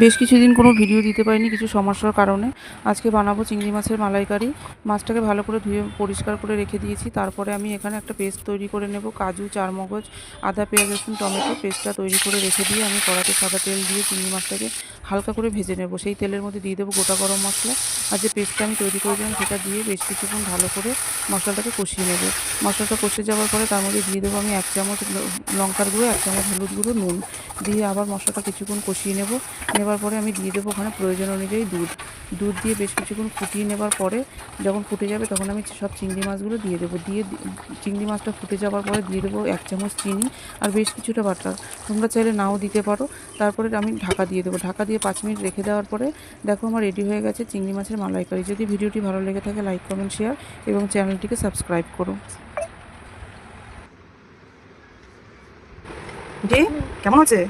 বেশ কিছুদিন কোনো ভিডিও দিতে পারিনি কিছু সমস্যার কারণে। আজকে বানাবো চিংড়ি মাছের মালাইকারি। মাছটাকে ভালো করে ধুয়ে পরিষ্কার করে রেখে দিয়েছি। তারপরে আমি এখানে একটা পেস্ট তৈরি করে নেব। কাজু, চারমগজ, আদা, পেঁয়াজ, রসুন, টমেটো পেস্টটা তৈরি করে রেখে দিয়ে আমি কড়াতে সাদা তেল দিয়ে চিংড়ি মাছটাকে হালকা করে ভেজে নেব। সেই তেলের মধ্যে দিয়ে দেবো গোটা গরম মশলা আর যে পেস্টটা আমি তৈরি করেছিলাম সেটা দিয়ে বেশ কিছুক্ষণ ভালো করে মশলাটাকে কষিয়ে নেব। মশলাটা কষে যাওয়ার পরে তার মধ্যে দিয়ে দেবো আমি 1 চামচ লঙ্কার গুঁড়ো, 1 চামচ হলুদ গুঁড়ো, নুন দিয়ে আবার মশলাটা কিছুক্ষণ কষিয়ে নেবার পরে আমি দিয়ে দেবো ওখানে প্রয়োজন অনুযায়ী দুধ দিয়ে বেশ কিছুক্ষণ ফুটিয়ে নেবার পরে যখন ফুটে যাবে তখন আমি সব চিংড়ি মাছগুলো দিয়ে দেবো। চিংড়ি মাছটা ফুটে যাওয়ার পরে দিয়ে দেবো 1 চামচ চিনি আর বেশ কিছুটা বাটার। তোমরা চাইলে নাও দিতে পারো। তারপরে আমি ঢাকা দিয়ে দেবো। ঢাকা দিয়ে 5 মিনিট রেখে দেওয়ার পরে দেখো আমার রেডি হয়ে গেছে চিংড়ি মাছের মালাইকারি। যদি ভিডিওটি ভালো লেগে থাকে লাইক, কমেন্ট, শেয়ার এবং চ্যানেলটিকে সাবস্ক্রাইব করো। জি, কেমন আছে?